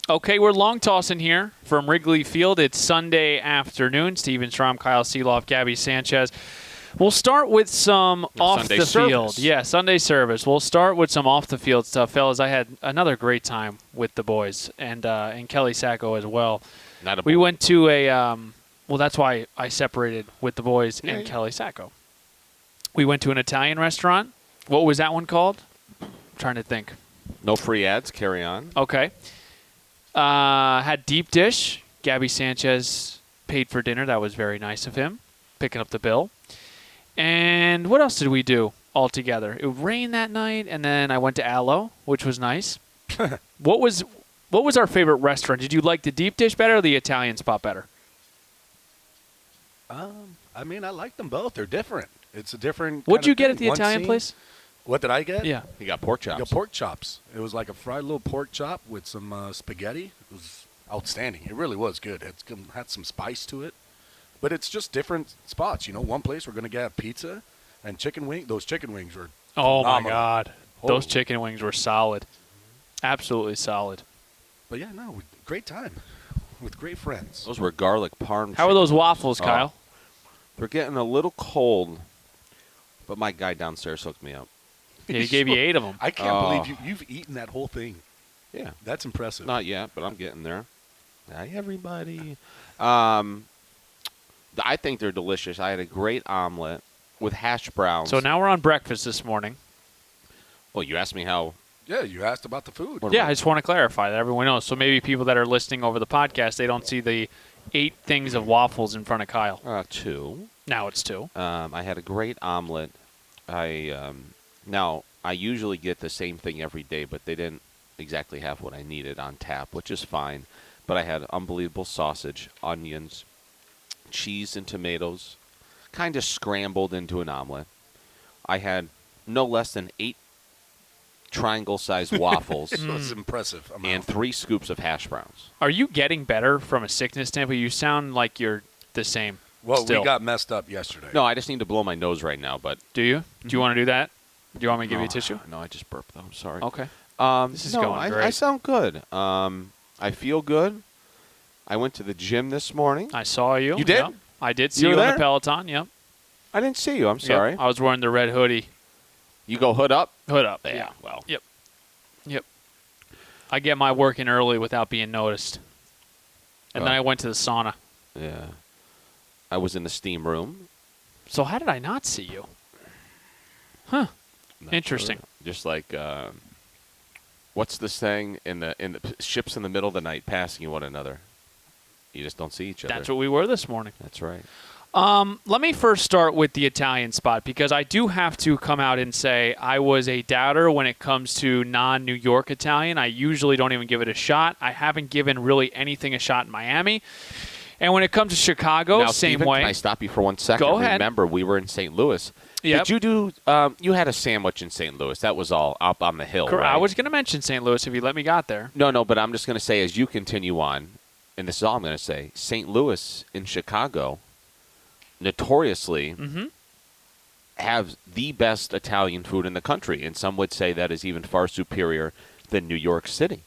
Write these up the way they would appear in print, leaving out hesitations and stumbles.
Okay, we're long tossing here from Wrigley Field. It's Sunday afternoon. Steven Strom, Kyle Sielaff, Gaby Sanchez. We'll start with some off the field. Yeah, Sunday service. We'll start with some off the field stuff, fellas. I had another great time with the boys and Kelly Sacco as well. We went to a well, that's why I separated with the boys and Kelly Sacco. We went to an Italian restaurant. What was that one called? I'm trying to think. No free ads. Carry on. Okay. Had deep dish. Gaby Sanchez paid for dinner. That was very nice of him, picking up the bill. And what else did we do all together? It rained that night, and then I went to ALO, which was nice. What was our favorite restaurant? Did you like the deep dish better or the Italian spot better? I mean, I like them both. They're different. It's a different. What'd you get at the Italian place? What did I get? Yeah. He got pork chops. I got pork chops. It was like a fried little pork chop with some spaghetti. It was outstanding. It really was good. It had some spice to it. But it's just different spots. You know, one place we're going to get pizza and chicken wing. Those chicken wings were phenomenal. My God. Those chicken wings were solid. Absolutely solid. But, yeah, no, great time with great friends. Those were garlic parm. How are those waffles, Kyle? They're getting a little cold, but my guy downstairs hooked me up. Yeah, he gave you 8 of them. I can't believe you've eaten that whole thing. Yeah. That's impressive. Not yet, but I'm getting there. Hi, everybody. I think they're delicious. I had a great omelet with hash browns. So now we're on breakfast this morning. Well, you asked me how. Yeah, you asked about the food. Yeah, I just want to clarify that everyone knows. So maybe people that are listening over the podcast, they don't see the 8 things of waffles in front of Kyle. 2. Now it's 2. I had a great omelet. Now, I usually get the same thing every day, but they didn't exactly have what I needed on tap, which is fine. But I had unbelievable sausage, onions, cheese and tomatoes, kind of scrambled into an omelet. I had no less than 8 triangle-sized waffles. That's impressive. And 3 scoops of hash browns. Are you getting better from a sickness standpoint? You sound like you're the same. Well, still. we got messed up yesterday. No, I just need to blow my nose right now. But do you? Do you want to do that? Do you want me to give you a tissue? No, I just burped, though. I'm sorry. Okay. This is going great. I sound good. I feel good. I went to the gym this morning. I saw you. You did? Yep. I did see you on the Peloton. Yep. I didn't see you. I'm sorry. Yep. I was wearing the red hoodie. You go hood up? Hood up. Yeah. Yeah. Well. Yep. I get my work in early without being noticed. And then I went to the sauna. Yeah. I was in the steam room. So how did I not see you? Huh. Interesting. Sure. Just like what's this thing in the ships in the middle of the night passing one another? You just don't see each other. That's what we were this morning. That's right. Let me first start with the Italian spot because I do have to come out and say I was a doubter when it comes to non-New York Italian. I usually don't even give it a shot. I haven't given really anything a shot in Miami. And when it comes to Chicago, now, same Steven, way. Can I stop you for 1 second? Go ahead. Remember, we were in St. Louis. Yep. Did you do you had a sandwich in St. Louis. That was all up on the hill, Correct. right? I was going to mention St. Louis if you let me got there. No, but I'm just going to say as you continue on, and this is all I'm going to say, St. Louis in Chicago notoriously have the best Italian food in the country, and some would say that is even far superior than New York City.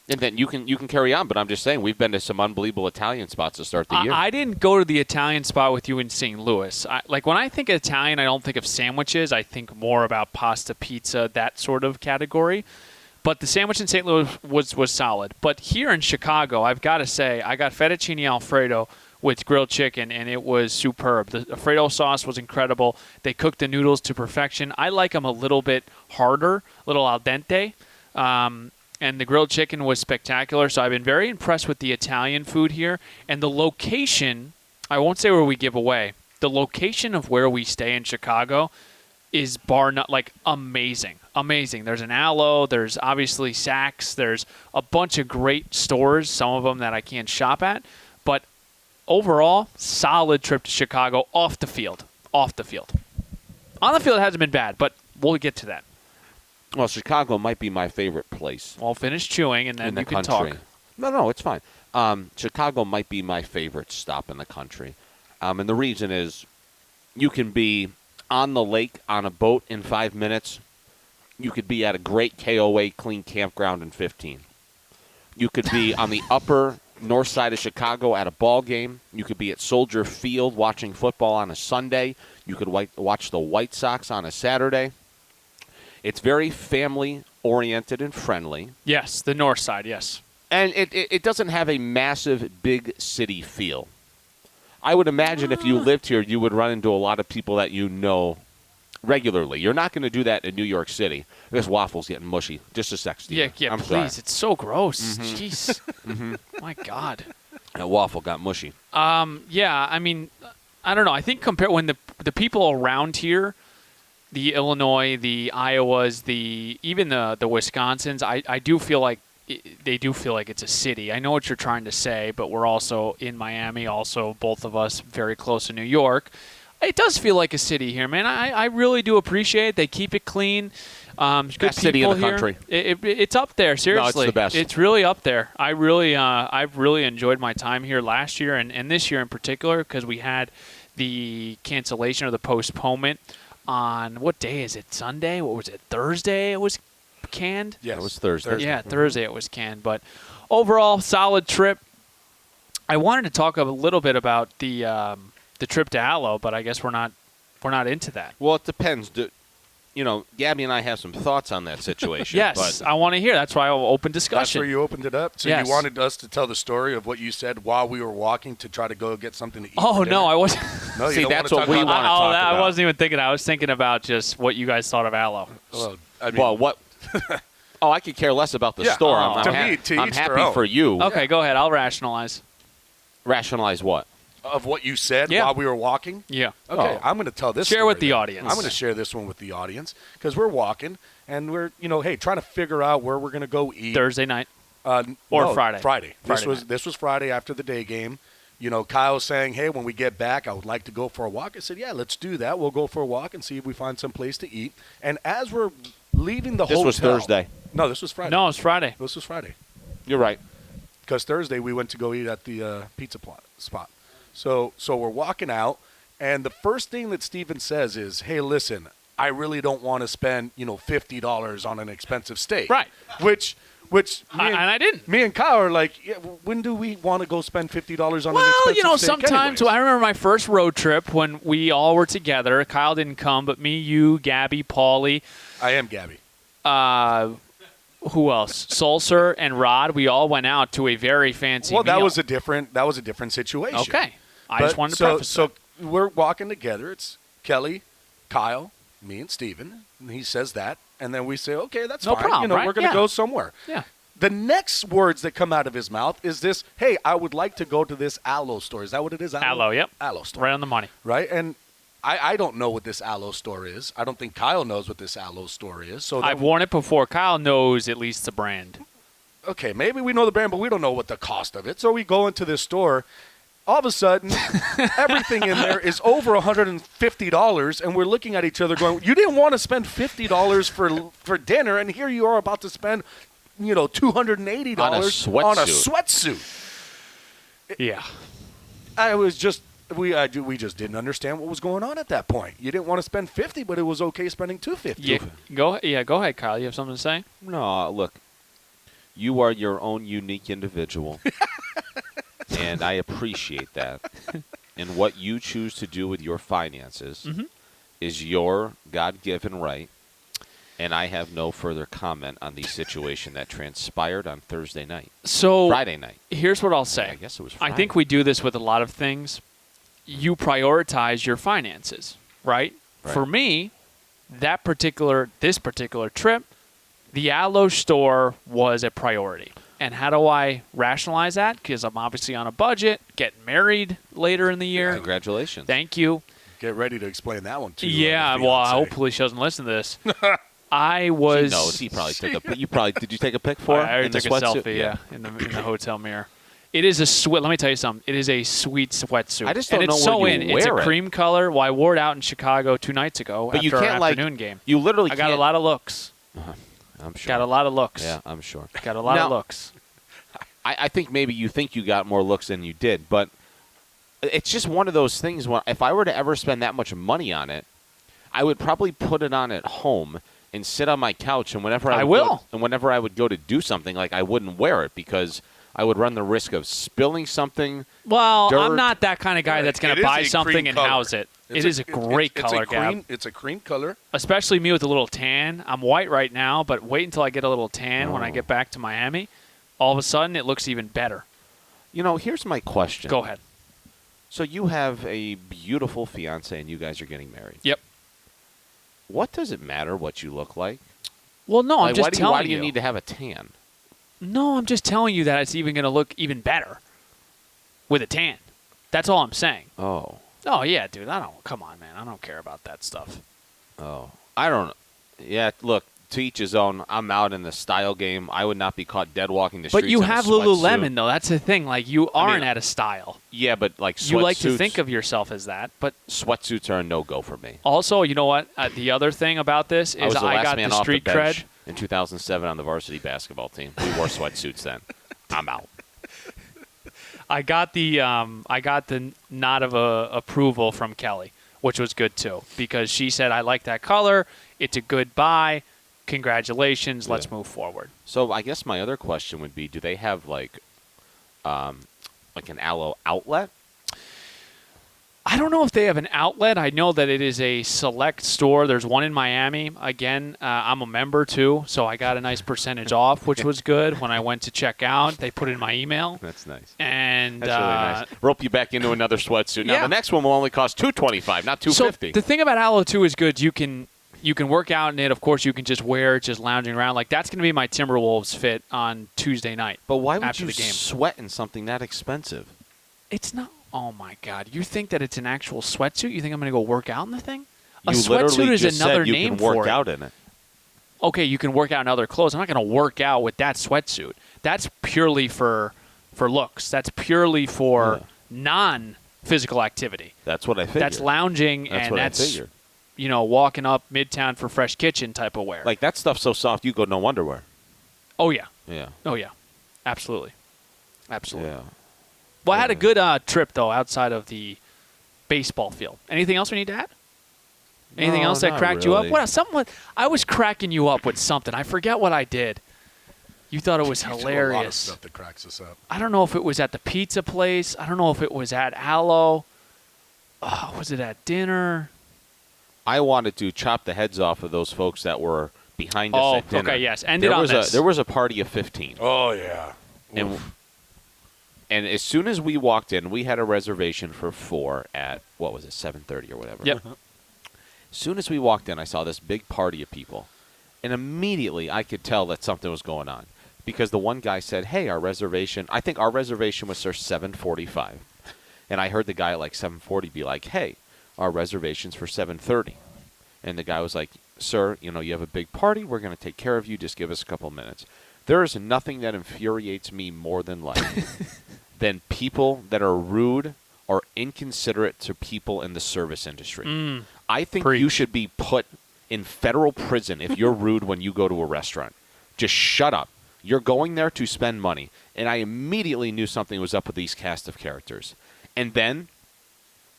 And then you can carry on, but I'm just saying we've been to some unbelievable Italian spots to start the year. I didn't go to the Italian spot with you in St. Louis. Like when I think of Italian, I don't think of sandwiches. I think more about pasta, pizza, that sort of category. But the sandwich in St. Louis was solid. But here in Chicago, I've got to say, I got fettuccine Alfredo with grilled chicken, and it was superb. The Alfredo sauce was incredible. They cooked the noodles to perfection. I like them a little bit harder, a little al dente. And the grilled chicken was spectacular. So I've been very impressed with the Italian food here. And the location, I won't say where we give away, the location of where we stay in Chicago is bar none, like amazing. Amazing. There's an ALO, there's obviously Saks, there's a bunch of great stores, some of them that I can't shop at. But overall, solid trip to Chicago off the field. Off the field. On the field, it hasn't been bad, but we'll get to that. Well, Chicago might be my favorite place. Well, finish chewing, and then you can talk. No, it's fine. Chicago might be my favorite stop in the country. And the reason is you can be on the lake on a boat in 5 minutes. You could be at a great KOA clean campground in 15. You could be on the upper north side of Chicago at a ball game. You could be at Soldier Field watching football on a Sunday. You could watch the White Sox on a Saturday. It's very family-oriented and friendly. Yes, the north side, yes. And it doesn't have a massive big city feel. I would imagine if you lived here, you would run into a lot of people that you know regularly. You're not going to do that in New York City. This waffle's getting mushy. Just a sec, Steve. Yeah, I'm please. sorry. It's so gross. Jeez. My God. That waffle got mushy. Yeah, I mean, I don't know. I think when the people around here, the Illinois, the Iowas, even the Wisconsins, I do feel like they do feel like it's a city. I know what you're trying to say, but we're also in Miami, also both of us very close to New York. It does feel like a city here, man. I really do appreciate it. They keep it clean. Good Best city in the here. country. It's up there, seriously. No, it's the best. It's really up there. I've really enjoyed my time here last year and this year in particular because we had the cancellation or the postponement on, what day is it? Sunday? What was it? Thursday it was canned? Yeah, it was Thursday. Yeah, Thursday it was canned. But overall, solid trip. I wanted to talk a little bit about the trip to ALO, but I guess we're not into that. Well, it depends. Gaby and I have some thoughts on that situation. Yes, but I want to hear. That's why I'll open That's discussion. where you opened it up? So Yes. you wanted us to tell the story of what you said while we were walking to try to go get something to eat? Oh, for no, dinner? I wasn't. No, you See, don't that's wanna what talk we about want to that? talk I about. wasn't even thinking. I was thinking about just what you guys thought of ALO. Well, I mean, well, what? Oh, I could care less about the Yeah, store. oh. I'm, To I'm, me, to I'm each their happy own. for you. Okay, go ahead. I'll rationalize. Rationalize what? of what you said Yeah. while we were walking? Yeah. Okay, Oh. I'm going to tell this Share story with the then. audience. I'm going to share this one with the audience because we're walking and we're, hey, trying to figure out where we're going to go eat. Thursday night. Or Or Friday. Friday. Friday night. This was Friday after the day game. Kyle was saying, hey, when we get back, I would like to go for a walk. I said, yeah, let's do that. We'll go for a walk and see if we find some place to eat. And as we're leaving the hotel. This was Thursday. No, this was Friday. No, it's Friday. This was Friday. You're right. Because Thursday we went to go eat at the pizza spot. So we're walking out, and the first thing that Steven says is, hey, listen, I really don't want to spend, $50 on an expensive steak. Right. Which And I didn't. Me and Kyle are like, yeah, when do we want to go spend $50 on an expensive Well, steak sometimes. anyways? I remember my first road trip when we all were together. Kyle didn't come, but me, you, Gaby, Paulie, I am Gaby. who else? Sulcer and Rod. We all went out to a very fancy Well, that meal. was a different situation. Okay. I But just wanted to preface So that. we're walking together. It's Kelly, Kyle, me, and Steven. And he says that. And then we say, okay, that's No fine. problem, right? We're going to Yeah. go somewhere. Yeah. The next words that come out of his mouth is this, hey, I would like to go to this ALO store. Is that what it is? ALO, yep. ALO store. Right on the money. Right? And I don't know what this ALO store is. I don't think Kyle knows what this ALO store is. So I've worn it before. Kyle knows at least the brand. okay, maybe we know the brand, but we don't know what the cost of it. So we go into this store. All of a sudden, everything in there is over $150, and we're looking at each other going, you didn't want to spend $50 for dinner, and here you are about to spend, $280 On a sweatsuit. on a sweatsuit. Yeah. I was just we just didn't understand what was going on at that point. You didn't want to spend $50, but it was okay spending $250. Go ahead, Kyle. You have something to say? No, look. You are your own unique individual. And I appreciate that. And what you choose to do with your finances is your God-given right. And I have no further comment on the situation that transpired on Thursday night. Friday night. Here's what I'll say. I guess it was I Friday. think we do this with a lot of things. You prioritize your finances, right? Right. For me, this particular trip, the ALO store was a priority. And how do I rationalize that? Because I'm obviously on a budget, getting married later in the year. Congratulations. Thank you. Get ready to explain that one too. Yeah, well, hopefully she doesn't listen to this. I She was. knows. He probably took a pic. Did you take a pic for her? I already in the took a sweatsuit? selfie, yeah, in the hotel mirror. It is a sweat. Let me tell you something. It is a sweet sweatsuit. I just and don't it's know so where you in. It's a wear it. cream color. Well, I wore it out in Chicago 2 nights ago But you after can't our afternoon game. You literally I got can't. a lot of looks. I'm sure. Got a lot of looks. Yeah, I'm sure. Got a lot Now- of looks. I think maybe you think you got more looks than you did, but it's just one of those things. If I were to ever spend that much money on it, I would probably put it on at home and sit on my couch, and whenever whenever I would go to do something, like I wouldn't wear it because I would run the risk of spilling something. Well, dirt. I'm not that kind of guy that's going to buy something and house it. It is a great color, Gab. It's a cream color. Especially me with a little tan. I'm white right now, but wait until I get a little tan when I get back to Miami. All of a sudden, it looks even better. Here's my question. Go ahead. So you have a beautiful fiance, and you guys are getting married. Yep. What does it matter what you look like? Well, no, I'm just telling you. Why do you need to have a tan? No, I'm just telling you that it's even going to look even better with a tan. That's all I'm saying. Oh. Oh, yeah, dude. Come on, man. I don't care about that stuff. Oh. I don't know. Yeah, look, to each his own. I'm out in the style game. I would not be caught dead walking the streets. But you in a have sweatsuit. Lululemon, though. That's the thing. Like, you aren't at a style. Yeah, but like sweatsuits. You like to think of yourself as that. But sweatsuits are a no-go for me. Also, you know what? The other thing about this is I got the street cred. In 2007 on the varsity basketball team. We wore sweatsuits then. I'm out. I got the nod of approval from Kelly, which was good too, because she said, I like that color. It's a good buy. Congratulations. Let's move forward. So I guess my other question would be, do they have like an ALO outlet? I don't know if they have an outlet. I know that it is a select store. There's one in Miami. Again, I'm a member too, so I got a nice percentage off, which was good. When I went to check out, they put in my email. That's nice. And that's really nice. Rope you back into another sweatsuit. Now the next one will only cost $225, not $250. So the thing about ALO too is good. You can work out in it. Of course, you can just wear it, just lounging around. Like that's going to be my Timberwolves fit on Tuesday night. But why would after you the game. sweat in something that expensive? It's not. Oh, my God. You think that it's an actual sweatsuit? You think I'm going to go work out in the thing? A sweatsuit is another name name for it. You can for work out in it. Okay, you can work out in other clothes. I'm not going to work out with that sweatsuit. That's purely for looks. That's purely for non-physical activity. That's what I figured. That's lounging, and that's walking up Midtown for Fresh Kitchen type of wear. Like that stuff's so soft, you go no underwear. Oh, yeah. Yeah. Oh, yeah. Absolutely. Absolutely. Yeah. Well, I had a good trip, though, outside of the baseball field. Anything else we need to add? Anything else that cracked you up? What? I was cracking you up with something. I forget what I did. You thought it was hilarious. A lot of stuff that cracks us up. I don't know if it was at the pizza place. I don't know if it was at ALO. Was it at dinner? I wanted to chop the heads off of those folks that were behind us at dinner. Okay, yes. Ended on this. There was a party of 15. Oh, yeah. And as soon as we walked in, we had a reservation for 4 at, 7:30 or whatever. Yep. As soon as we walked in, I saw this big party of people. And immediately I could tell that something was going on. Because the one guy said, hey, I think our reservation was for 7:45. And I heard the guy at like 7:40 be like, hey, our reservation's for 7:30. And the guy was like, sir, you have a big party. We're going to take care of you. Just give us a couple minutes. There is nothing that infuriates me more than life than people that are rude or inconsiderate to people in the service industry. I think you should be put in federal prison if you're rude when you go to a restaurant. Just shut up. You're going there to spend money. And I immediately knew something was up with these cast of characters. And then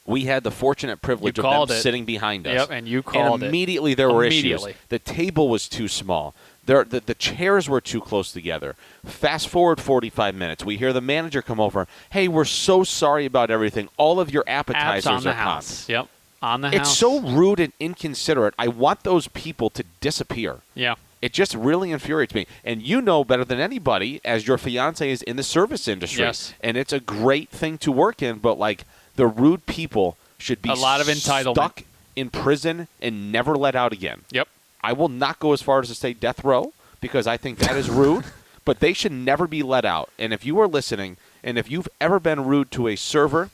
we had the fortunate privilege of them sitting behind us. Yep, and you called it. And immediately there were issues. The table was too small. The chairs were too close together. Fast forward 45 minutes. We hear the manager come over. Hey, we're so sorry about everything. All of your appetizers are gone. Yep, on the house. It's so rude and inconsiderate. I want those people to disappear. Yeah. It just really infuriates me. And you know better than anybody, as your fiance is in the service industry. Yes. And it's a great thing to work in, but like the rude people should be a lot of entitlement. Stuck in prison and never let out again. Yep. I will not go as far as to say death row because I think that is rude, but they should never be let out. And if you are listening, and if you've ever been rude to a server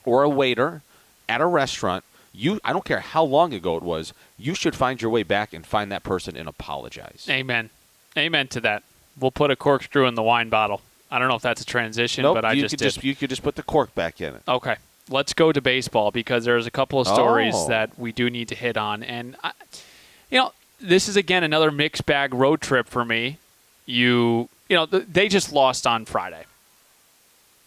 or a waiter at a restaurant, I don't care how long ago it was, you should find your way back and find that person and apologize. Amen. Amen to that. We'll put a corkscrew in the wine bottle. I don't know if that's a transition, but I just did. You could just put the cork back in it. Okay. Let's go to baseball because there's a couple of stories that we do need to hit on. And, this is, again, another mixed bag road trip for me. They just lost on Friday.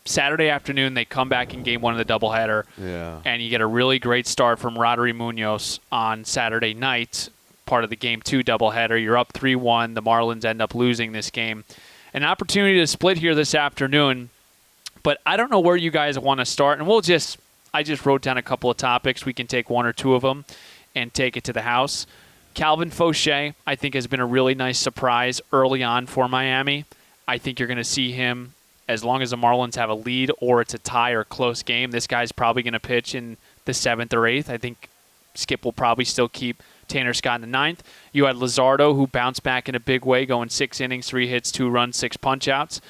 Saturday afternoon, they come back in game 1 of the doubleheader. Yeah. And you get a really great start from Roddery Muñoz on Saturday night. part of the Game 2 doubleheader. You're up 3-1. The Marlins end up losing this game. An opportunity to split here this afternoon, but I don't know where you guys want to start. And I just wrote down a couple of topics. We can take one or two of them and take it to the house. Calvin Fauché, I think, has been a really nice surprise early on for Miami. I think you're going to see him as long as the Marlins have a lead or it's a tie or close game. This guy's probably going to pitch in the 7th or 8th. I think Skip will probably still keep Tanner Scott in the 9th. You had Luzardo, who bounced back in a big way, going 6 innings, 3 hits, 2 runs, 6 punch-outs.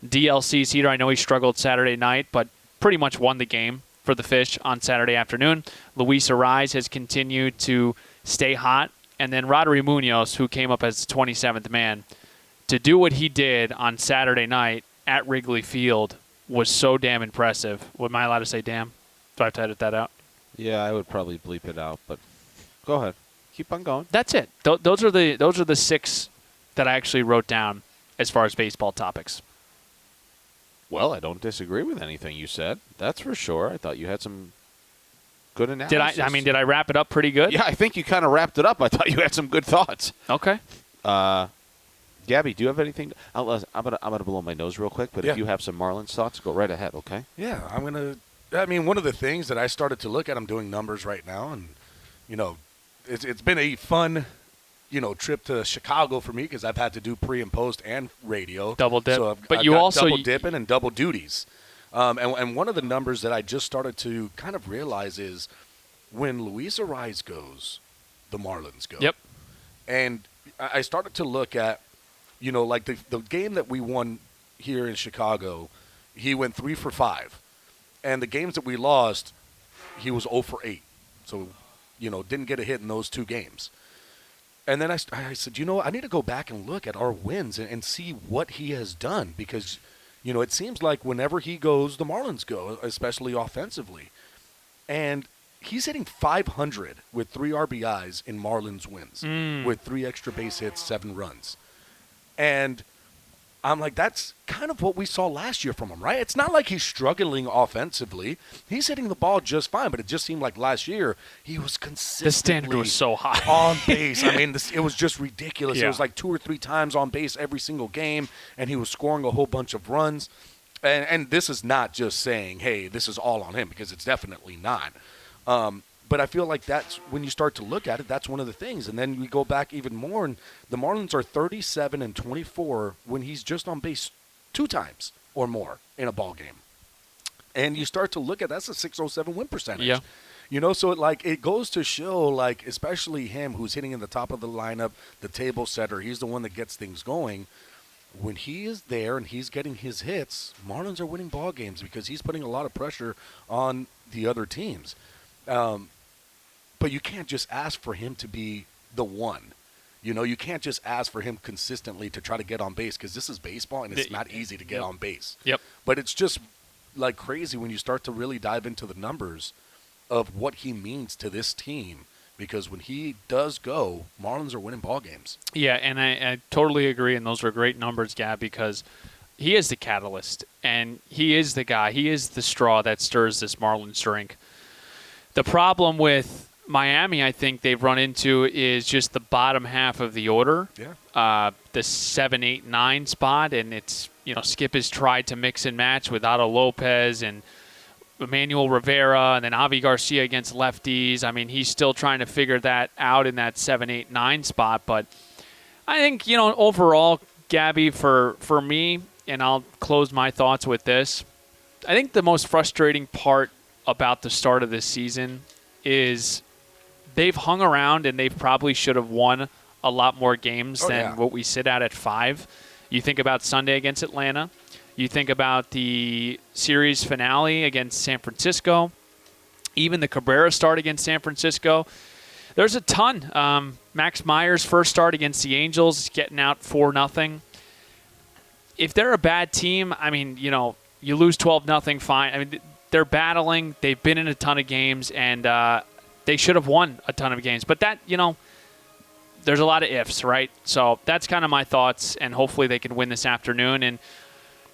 DLC's heater, I know he struggled Saturday night, but pretty much won the game for the Fish on Saturday afternoon. Luis Ariz has continued to stay hot. And then Roddery Muñoz, who came up as the 27th man, to do what he did on Saturday night at Wrigley Field was so damn impressive. Am I allowed to say damn? Do I have to edit that out? Yeah, I would probably bleep it out, but go ahead. Keep on going. That's it. Those are the 6 that I actually wrote down as far as baseball topics. Well, I don't disagree with anything you said. That's for sure. I thought you had some good analysis. Did I wrap it up pretty good? Yeah, I think you kind of wrapped it up. I thought you had some good thoughts. Okay. Gabby, do you have anything? I'm gonna blow my nose real quick, but if you have some Marlins thoughts, go right ahead. Okay. Yeah, one of the things that I started to look at, I'm doing numbers right now, and it's been a fun trip to Chicago for me because I've had to do pre and post and radio. Double dip. So I've got double dipping and double duties. And one of the numbers that I just started to kind of realize is when Luis Ariz goes, the Marlins go. Yep. And I started to look at, like the game that we won here in Chicago, he went 3 for 5. And the games that we lost, he was 0 for 8. So, didn't get a hit in those 2 games. And then I said, I need to go back and look at our wins and see what he has done because – it seems like whenever he goes, the Marlins go, especially offensively. And he's hitting 500 with 3 RBIs in Marlins wins with 3 extra base hits, 7 runs. And I'm like, that's kind of what we saw last year from him, right? It's not like he's struggling offensively. He's hitting the ball just fine, but it just seemed like last year he was consistently the standard was so high on base. It was just ridiculous. Yeah. It was like 2 or 3 times on base every single game, and he was scoring a whole bunch of runs. And this is not just saying, hey, this is all on him, because it's definitely not. But I feel like that's when you start to look at it, that's one of the things. And then we go back even more, and the Marlins are 37-24 when he's just on base 2 times or more in a ball game. And you start to look at that's a .607 win percentage. Yeah. So it goes to show, especially him who's hitting in the top of the lineup, the table setter, he's the one that gets things going. When he is there and he's getting his hits, Marlins are winning ball games because he's putting a lot of pressure on the other teams. But you can't just ask for him to be the one. You can't just ask for him consistently to try to get on base because this is baseball and it's not easy to get on base. Yep. But it's just crazy when you start to really dive into the numbers of what he means to this team because when he does go, Marlins are winning ball games. Yeah, and I totally agree, and those are great numbers, Gab, because he is the catalyst, and he is the guy. He is the straw that stirs this Marlins drink. The problem with Miami, I think they've run into is just the bottom half of the order. Yeah. The 7, 8, 9 spot, and it's Skip has tried to mix and match with Otto Lopez and Emmanuel Rivera, and then Avi Garcia against lefties. He's still trying to figure that out in that 7, 8, 9 spot. But I think overall, Gabby, for me, and I'll close my thoughts with this. I think the most frustrating part about the start of this season is they've hung around and they probably should have won a lot more games than what we sit at 5. You think about Sunday against Atlanta. You think about the series finale against San Francisco. Even the Cabrera start against San Francisco. There's a ton. Max Meyer's first start against the Angels, getting out 4-0. If they're a bad team, you lose 12-0, fine. They're battling. They've been in a ton of games, and they should have won a ton of games. But that, there's a lot of ifs, right? So that's kind of my thoughts, and hopefully they can win this afternoon. And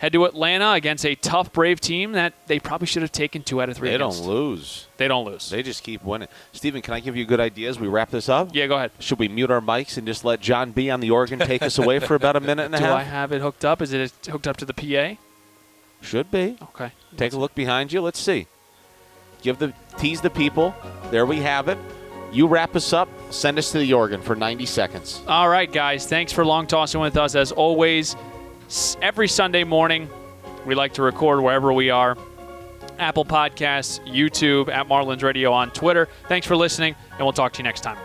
head to Atlanta against a tough Brave team that they probably should have taken 2 out of 3 They against. don't lose. They don't lose. They just keep winning. Steven, can I give you good ideas? We wrap this up? Yeah, go ahead. Should we mute our mics and just let John B. on the organ take us away for about a minute and a Do half? I have it hooked up? Is it hooked up to the PA? Should be. Okay. Take a look behind you. Let's see. Tease the people. There we have it. You wrap us up. Send us to the organ for 90 seconds. All right, guys. Thanks for long tossing with us. As always, every Sunday morning, we like to record wherever we are. Apple Podcasts, YouTube, at Marlins Radio on Twitter. Thanks for listening, and we'll talk to you next time.